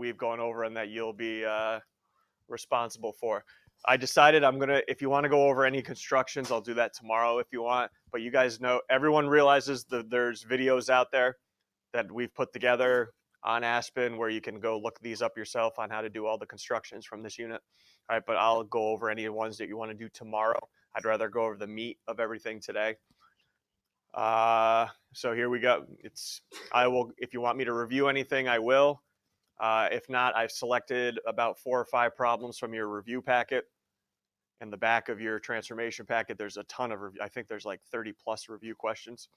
we've gone over and that you'll be responsible for. I decided if you want to go over any constructions, I'll do that tomorrow if you want. But you guys know, everyone realizes that there's videos out there that we've put together on Aspen where you can go look these up yourself on how to do all the constructions from this unit. All right, but I'll go over any ones that you want to do tomorrow. I'd rather go over the meat of everything today. So here we go. If you want me to review anything, I will. If not, I've selected about 4 or 5 problems from your review packet. In the back of your transformation packet, there's a ton of review. I think there's like 30 plus review questions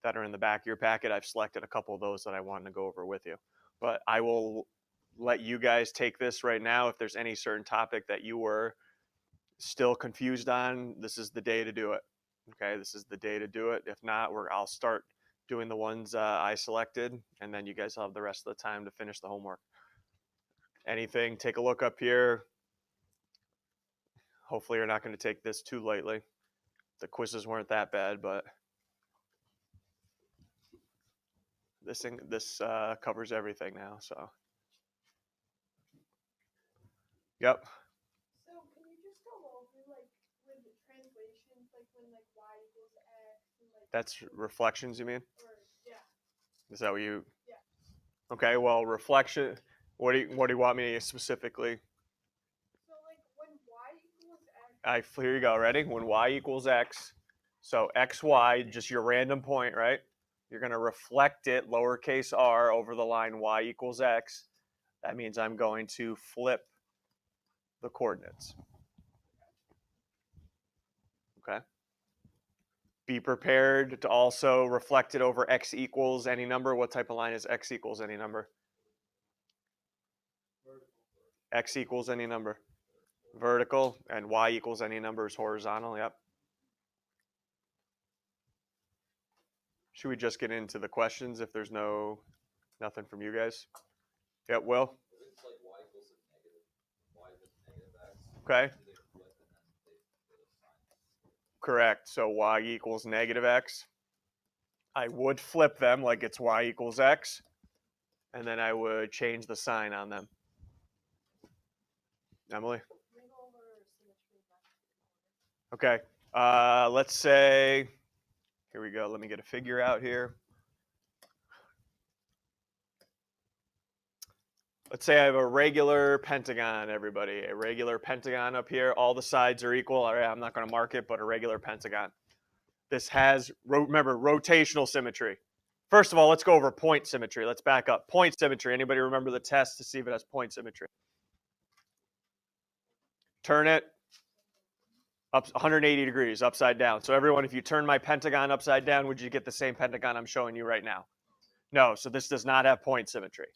that are in the back of your packet. I've selected a couple of those that I wanted to go over with you. But I will let you guys take this right now. If there's any certain topic that you were still confused on, this is the day to do it. Okay, this is the day to do it. If not, I'll start doing the ones I selected, and then you guys will have the rest of the time to finish the homework. Anything, take a look up here. Hopefully you're not going to take this too lightly. The quizzes weren't that bad, but this covers everything now. So, yep. So can you just go over with the translations, when y equals x? And, that's reflections, you mean? Or, yeah. Is that what you? Yeah. Okay. Well, reflection. What do you want me to specifically? So when y equals x. Here you go. Ready? When y equals x, so xy, just your random point, right? You're going to reflect it, lowercase r, over the line y equals x. That means I'm going to flip the coordinates. Okay. Be prepared to also reflect it over x equals any number. What type of line is x equals any number? X equals any number. Vertical, and y equals any number is horizontal. Yep. Should we just get into the questions if there's nothing from you guys? Yep, Will? It's like y equals negative. Y is negative x. Okay. Correct. So y equals negative x. I would flip them like it's y equals x, and then I would change the sign on them. Emily? Okay. Let's say, here we go. Let me get a figure out here. Let's say I have a regular pentagon, everybody. A regular pentagon up here. All the sides are equal. All right, I'm not going to mark it, but a regular pentagon. This has, remember, rotational symmetry. First of all, let's go over point symmetry. Let's back up. Point symmetry. Anybody remember the test to see if it has point symmetry? Turn it up 180 degrees, upside down. So everyone, if you turn my pentagon upside down, would you get the same pentagon I'm showing you right now? No, so this does not have point symmetry.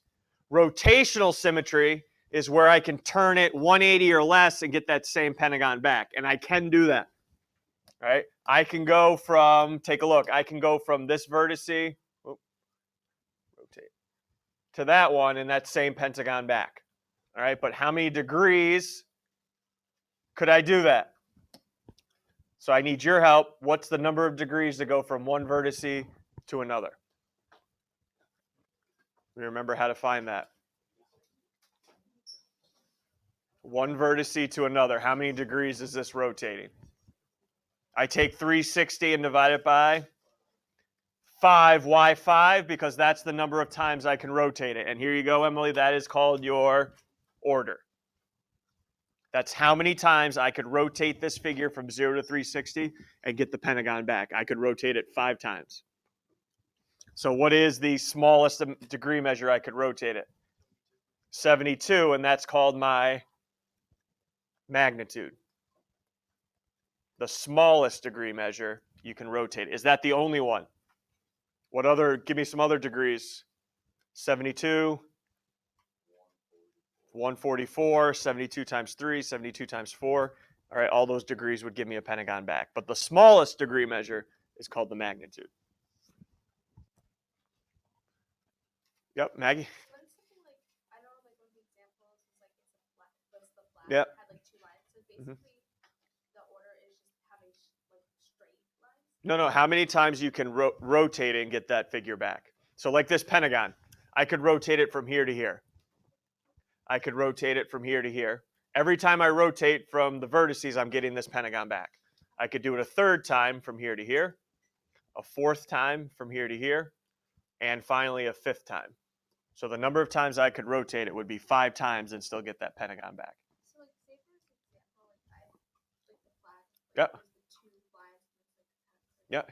Rotational symmetry is where I can turn it 180 or less and get that same pentagon back. And I can do that. All right? I can go from, take a look, I can go from this vertice, rotate, to that one and that same pentagon back. All right? But how many degrees could I do that? So I need your help. What's the number of degrees to go from one vertice to another? Remember how to find that. One vertice to another. How many degrees is this rotating? I take 360 and divide it by 5. Why 5? Because that's the number of times I can rotate it. And here you go, Emily. That is called your order. That's how many times I could rotate this figure from 0 to 360 and get the pentagon back. I could rotate it 5 times. So what is the smallest degree measure I could rotate it? 72, and that's called my magnitude. The smallest degree measure you can rotate. Is that the only one? What other, give me some other degrees. 72, 144, 72 times 3, 72 times 4. All right, all those degrees would give me a pentagon back. But the smallest degree measure is called the magnitude. Yep, Maggie? When something I don't know, one of the examples was the flat, Yep. had 2 lines. So basically, the order is just having straight lines. No, how many times you can rotate it and get that figure back? So like this pentagon, I could rotate it from here to here. I could rotate it from here to here. Every time I rotate from the vertices, I'm getting this pentagon back. I could do it a third time from here to here, a fourth time from here to here, and finally a fifth time. So the number of times I could rotate it would be 5 times and still get that pentagon back. So like say for example, like I like the flag. Yep. Like, the two flags. Yep.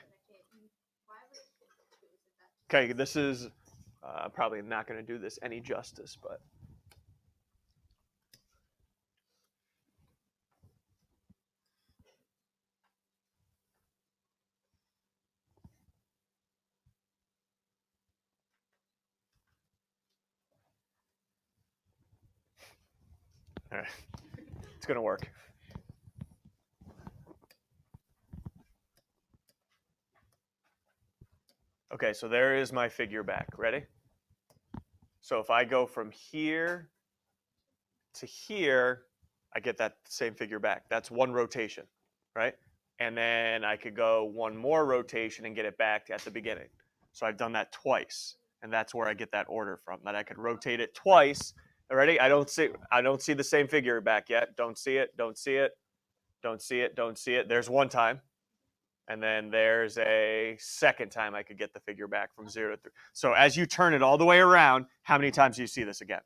Why would it take the two? Is it that? Okay, this is probably not going to do this any justice, but all right, it's going to work. Okay, so there is my figure back. Ready? So if I go from here to here, I get that same figure back. That's one rotation, right? And then I could go one more rotation and get it back at the beginning. So I've done that twice, and that's where I get that order from. That I could rotate it twice. Ready? I don't see the same figure back yet. Don't see it. Don't see it. Don't see it. Don't see it. There's one time. And then there's a second time I could get the figure back from 0 to 3. So as you turn it all the way around, how many times do you see this again?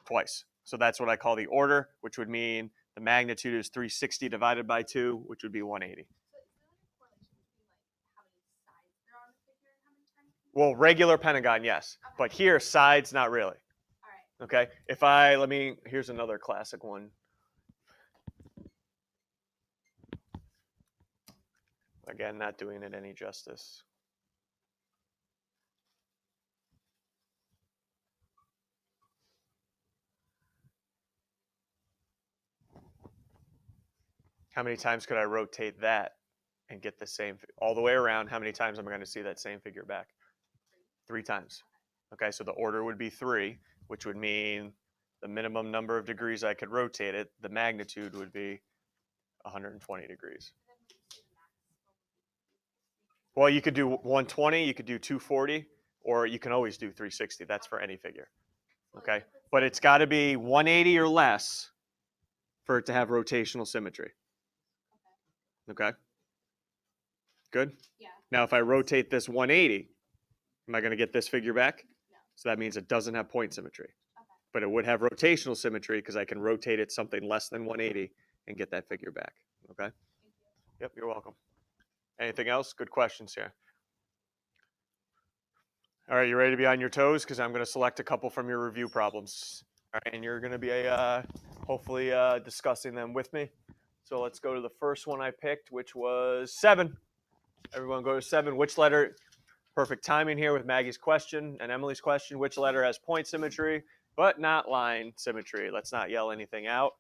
Twice. So that's what I call the order, which would mean the magnitude is 360 divided by 2, which would be 180. So is there like a correlation between like how many sides there are on the figure and how many times? Well, regular pentagon, yes. But here, sides, not really. All right. Okay. Here's another classic one. Again, not doing it any justice. How many times could I rotate that and get the same all the way around? How many times am I going to see that same figure back? 3 times. Okay, so the order would be 3, which would mean the minimum number of degrees I could rotate it, the magnitude would be 120 degrees. Well, you could do 120, you could do 240, or you can always do 360. That's for any figure. Okay, but it's got to be 180 or less for it to have rotational symmetry. Okay. Good? Yeah. Now, if I rotate this 180, am I going to get this figure back? No. So that means it doesn't have point symmetry. Okay. But it would have rotational symmetry because I can rotate it something less than 180 and get that figure back. Okay? Thank you. Yep, you're welcome. Anything else? Good questions here. All right, you ready to be on your toes? Because I'm going to select a couple from your review problems. All right, and you're going to be hopefully discussing them with me. So let's go to the first one I picked, which was 7. Everyone go to 7. Which letter? Perfect timing here with Maggie's question and Emily's question. Which letter has point symmetry but not line symmetry? Let's not yell anything out.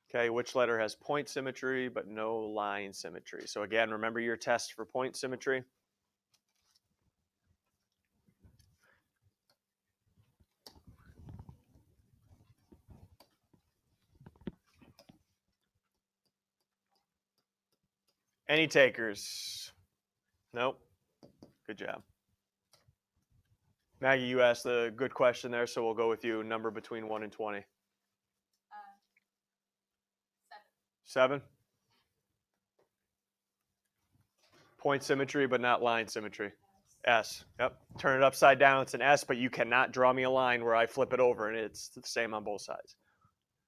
Okay, which letter has point symmetry but no line symmetry? So again, remember your test for point symmetry. Any takers? Nope. Good job. Maggie, you asked a good question there, so we'll go with you. Number between 1 and 20. 7. Point symmetry, but not line symmetry. S. Yep. Turn it upside down. It's an S, but you cannot draw me a line where I flip it over, and it's the same on both sides.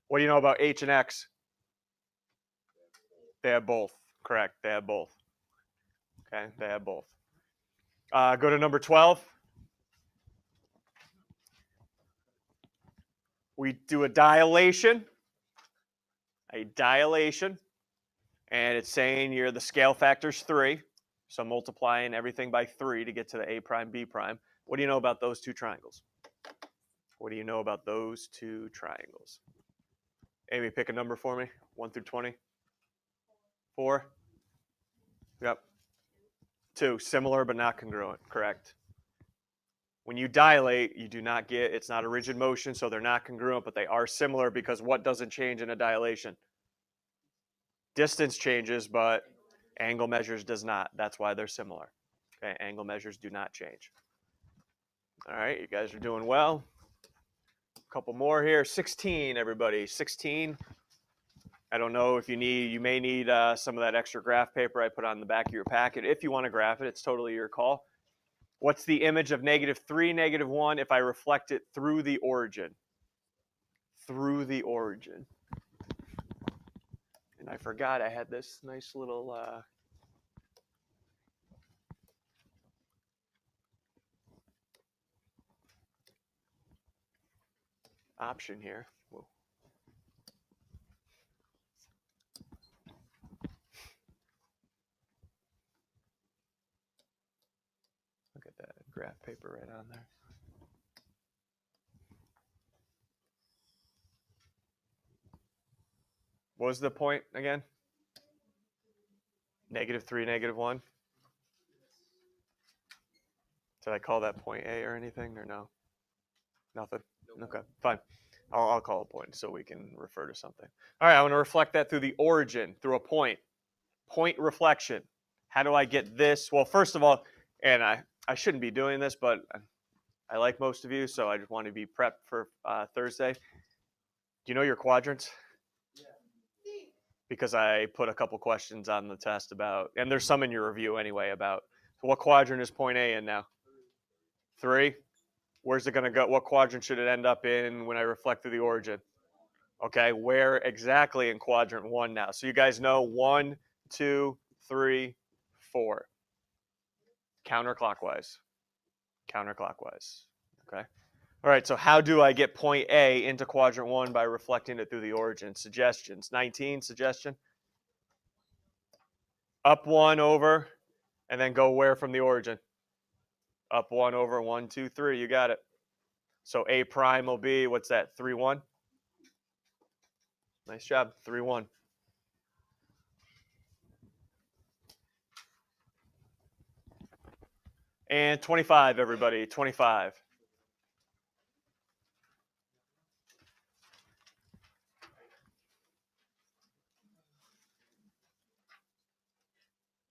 What do you know about H and X? They have both. Correct. They have both. Okay. They have both. Go to number 12. We do a dilation. And it's saying the scale factor's 3. So I'm multiplying everything by 3 to get to the A prime, B prime. What do you know about those two triangles? What do you know about those two triangles? Amy, pick a number for me. 1 through 20. 4. Yep. 2. Similar but not congruent. Correct. When you dilate, you do not get, it's not a rigid motion, so they're not congruent, but they are similar because what doesn't change in a dilation? Distance changes, but angle measures does not. That's why they're similar. Okay, angle measures do not change. All right, you guys are doing well. couple more here. 16, everybody. 16. I don't know if you may need some of that extra graph paper I put on the back of your packet. If you want to graph it, it's totally your call. What's the image of -3, -1 if I reflect it through the origin? Through the origin. And I forgot I had this nice little option here. Whoa. Look at that graph paper right on there. What was the point again? -3, -1. Did I call that point A or anything, or no? Nothing? Okay, fine. I'll call a point so we can refer to something. All right, I want to reflect that through the origin, through a point. Point reflection. How do I get this? Well, first of all, and I shouldn't be doing this, but I like most of you, so I just want to be prepped for Thursday. Do you know your quadrants? Because I put a couple questions on the test about, and there's some in your review anyway, about what quadrant is point A in now? 3? Where's it going to go? What quadrant should it end up in when I reflect through the origin? Okay, where exactly in quadrant 1 now? So you guys know 1, 2, 3, 4. Counterclockwise. Counterclockwise. Okay. All right, so how do I get point A into quadrant 1 by reflecting it through the origin? Suggestions. 19, suggestion? Up 1 over, and then go where from the origin? Up 1 over 1, 2, 3. You got it. So A prime will be, what's that, 3, 1? Nice job, 3, 1. And 25, everybody, 25.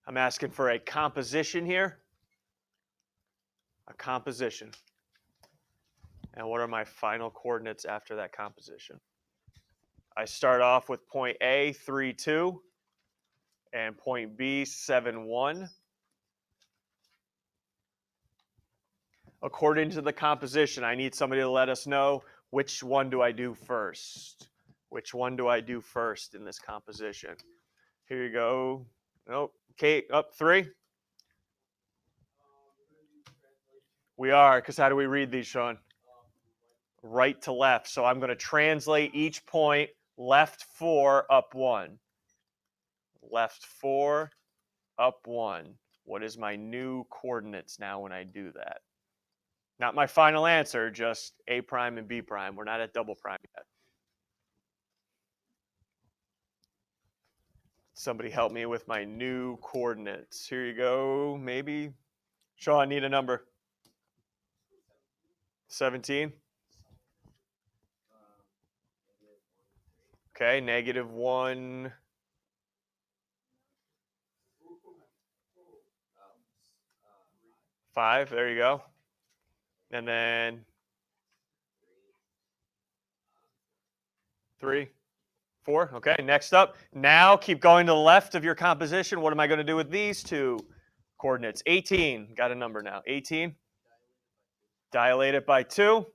I'm asking for a composition here. A composition. And what are my final coordinates after that composition? I start off with point A, 3, 2, and point B, 7, 1. According to the composition, I need somebody to let us know which one do I do first. Which one do I do first in this composition? Here you go. Nope. Okay, up 3. We are, because how do we read these, Sean? Right to left. So I'm going to translate each point left 4, up 1. Left 4, up 1. What is my new coordinates now when I do that? Not my final answer, just A prime and B prime. We're not at double prime yet. Somebody help me with my new coordinates. Here you go. Maybe. Sean, I need a number. 17. Okay, -1. Five, there you go. And then 3, 4. Okay, next up. Now keep going to the left of your composition. What am I going to do with these two coordinates? 18. Got a number now. 18. Dilate it by 2.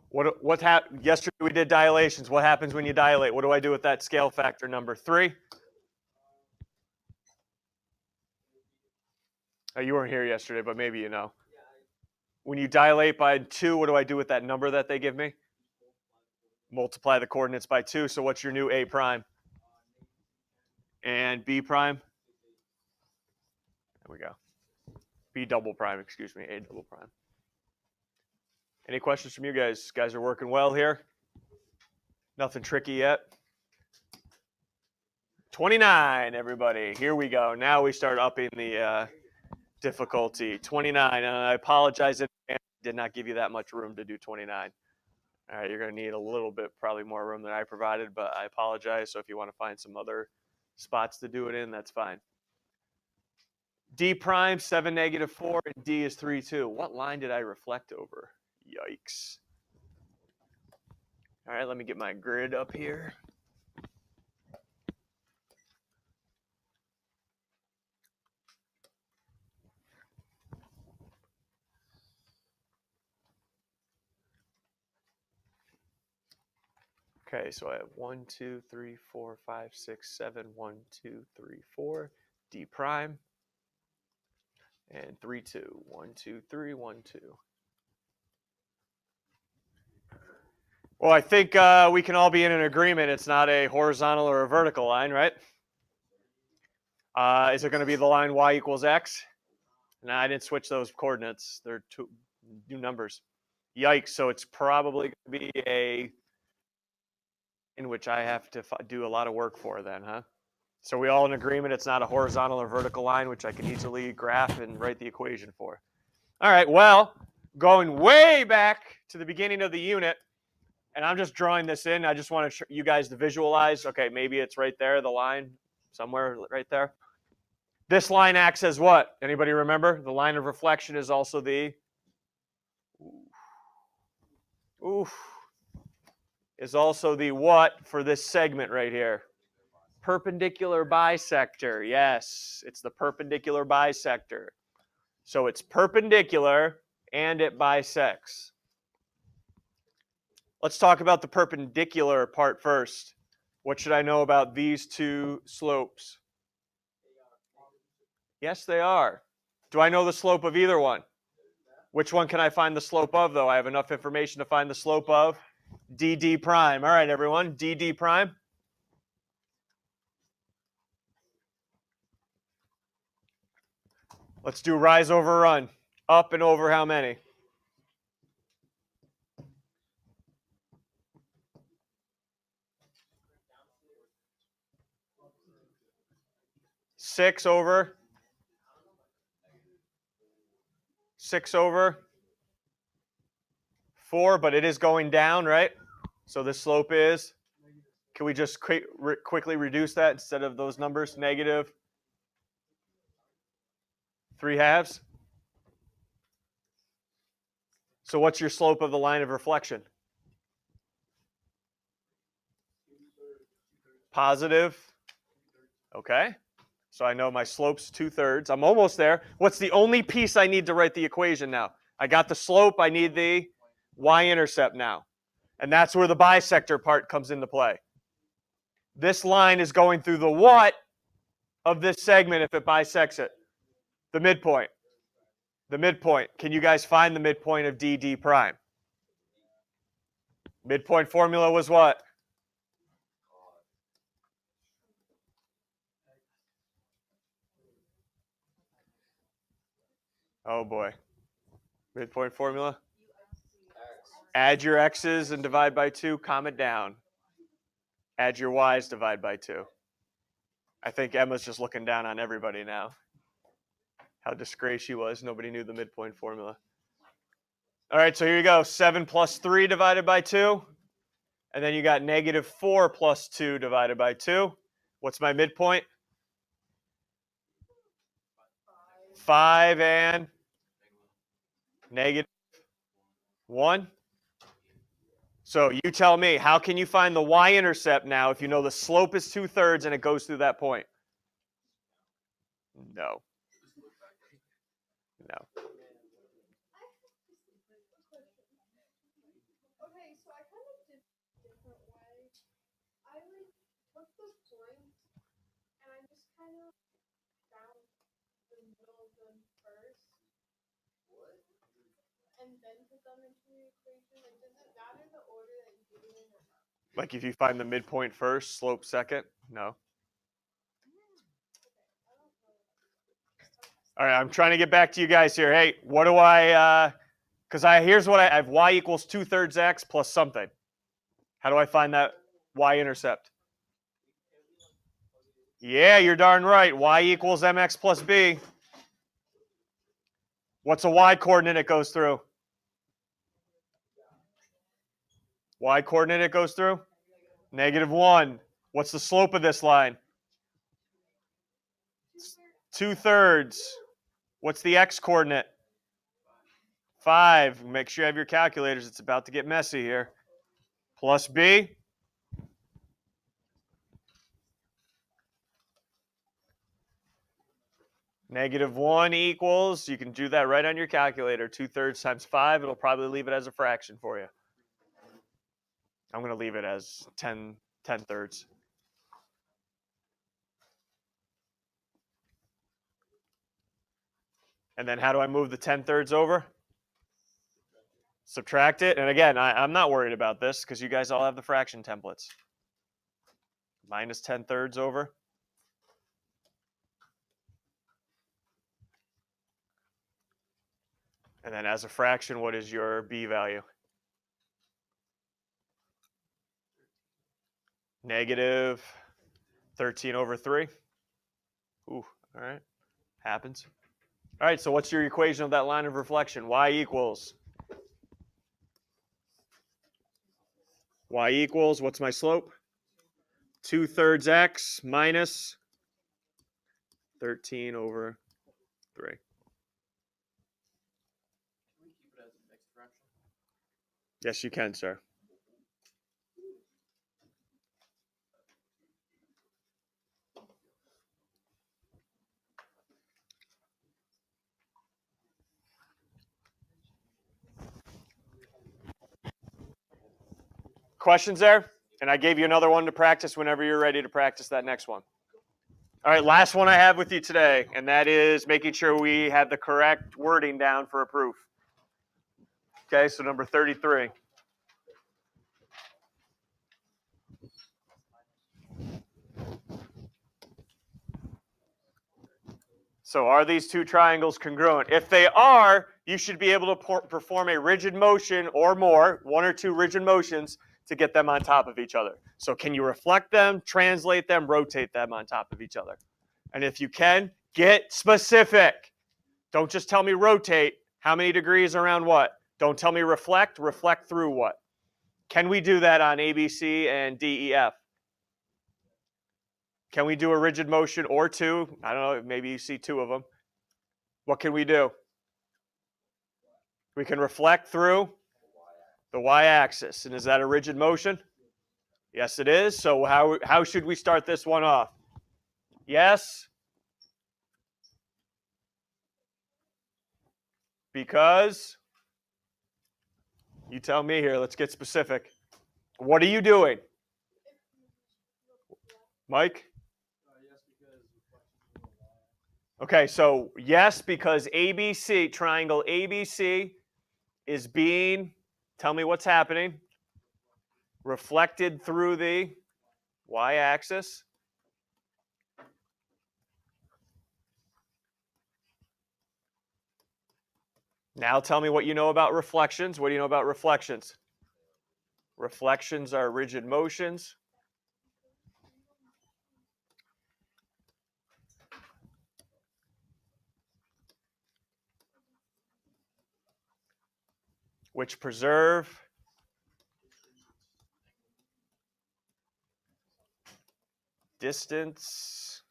What happened? Yesterday we did dilations. What happens when you dilate? What do I do with that scale factor number 3? Oh, you weren't here yesterday, but maybe you know. When you dilate by 2, what do I do with that number that they give me? Multiply the coordinates by 2. So what's your new A prime? And B prime? There we go. B double prime, excuse me, A double prime. Any questions from you guys? Guys are working well here. Nothing tricky yet. 29, everybody. Here we go. Now we start upping the difficulty. 29. And I apologize in advance. I did not give you that much room to do 29. All right, you're going to need a little bit, probably more room than I provided, but I apologize. So if you want to find some other spots to do it in, that's fine. D prime, 7, -4, and D is 3, 2. What line did I reflect over? Yikes. All right, let me get my grid up here. Okay, so I have 1, 2, 3, 4, 5, 6, 7, 1, 2, 3, 4, D prime, and 3, 2, 1, 2, 3, 1, 2. Well, I think we can all be in an agreement. It's not a horizontal or a vertical line, right? Is it going to be the line y equals x? No, I didn't switch those coordinates. They're two new numbers. Yikes! So it's probably going to be a in which I have to do a lot of work for then, huh? So we all in agreement it's not a horizontal or vertical line, which I can easily graph and write the equation for. All right, well, going way back to the beginning of the unit, and I'm just drawing this in. I just want you guys to visualize. Okay, maybe it's right there, the line, somewhere right there. This line acts as what? Anybody remember? The line of reflection is also the is also the what for this segment right here? Perpendicular bisector. Yes, it's the perpendicular bisector. So it's perpendicular and it bisects. Let's talk about the perpendicular part first. What should I know about these two slopes? Yes, they are. Do I know the slope of either one? Which one can I find the slope of, though? I have enough information to find the slope of DD prime. All right, everyone, DD prime. Let's do rise over run. Up and over how many? Six over 4, but it is going down, right? So the slope is, can we just quickly reduce that instead of those numbers? -3/2. So what's your slope of the line of reflection? Positive. Okay. So I know my slope's 2/3. I'm almost there. What's the only piece I need to write the equation now? I got the slope. I need the y-intercept now. And that's where the bisector part comes into play. This line is going through the what of this segment if it bisects it? The midpoint. The midpoint. Can you guys find the midpoint of DD prime? Midpoint formula was what? Oh boy. Midpoint formula? Add your x's and divide by 2, calm it down. Add your y's, divide by 2. I think Emma's just looking down on everybody now. How disgraced she was. Nobody knew the midpoint formula. All right, so here you go. 7 plus 3 divided by 2. And then you got -4 plus 2 divided by 2. What's my midpoint? 5 and -1. So you tell me, how can you find the y-intercept now if you know the slope is 2/3 and it goes through that point? No. No. Okay, so I kind of did it a different way. I took the points and I just kind of found the middle of them first. And then put them into the equation. Like, does it matter the order that you do it in or not? Like if you find the midpoint first, slope second? No. All right, I'm trying to get back to you guys here. Hey, what do because here's what I have, y equals 2/3 x plus something. How do I find that y-intercept? Yeah, you're darn right. Y equals mx plus b. What's a y coordinate it goes through? Y coordinate it goes through? -1. What's the slope of this line? 2/3. What's the x coordinate? 5. Make sure you have your calculators. It's about to get messy here. Plus b. -1 equals, you can do that right on your calculator, 2/3 times 5. It'll probably leave it as a fraction for you. I'm going to leave it as 10/3. And then how do I move the 10/3 over? Subtract it. And again, I'm not worried about this because you guys all have the fraction templates. Minus 10/3 over. And then as a fraction, what is your b value? -13/3. Ooh, all right. Happens. All right, so what's your equation of that line of reflection? Y equals, what's my slope? 2/3 x minus 13/3. Yes, you can, sir. Questions there? And I gave you another one to practice whenever you're ready to practice that next one. All right, last one I have with you today, and that is making sure we have the correct wording down for a proof. Okay, so number 33. So are these two triangles congruent? If they are, you should be able to perform a rigid motion or more, 1 or 2 rigid motions, to get them on top of each other. So can you reflect them, translate them, rotate them on top of each other? And if you can, get specific. Don't just tell me rotate. How many degrees around what? Don't tell me reflect. Reflect through what? Can we do that on ABC and DEF? Can we do a rigid motion or 2? I don't know, maybe you see 2 of them. What can we do? We can reflect through the y-axis. And is that a rigid motion? Yes, it is. So how should we start this one off? Yes. Because, you tell me here, let's get specific. What are you doing? Mike? Okay, so yes, because ABC, triangle ABC is being, tell me what's happening, reflected through the y-axis. Now tell me what you know about reflections. What do you know about reflections? Reflections are rigid motions. Which preserve distance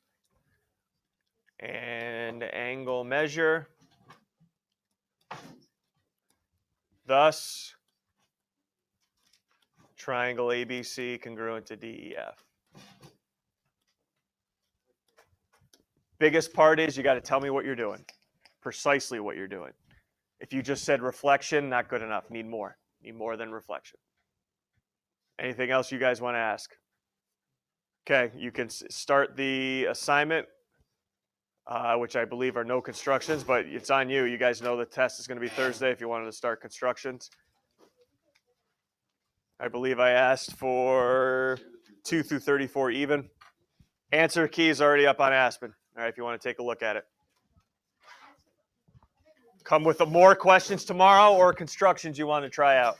and angle measure. Thus, triangle ABC congruent to DEF. Biggest part is you got to tell me what you're doing, precisely what you're doing. If you just said reflection, not good enough. Need more. Need more than reflection. Anything else you guys want to ask? Okay, you can start the assignment, which I believe are no constructions, but it's on you. You guys know the test is going to be Thursday if you wanted to start constructions. I believe I asked for 2 through 34 even. Answer key is already up on Aspen. All right, if you want to take a look at it. Come with more questions tomorrow or constructions you want to try out.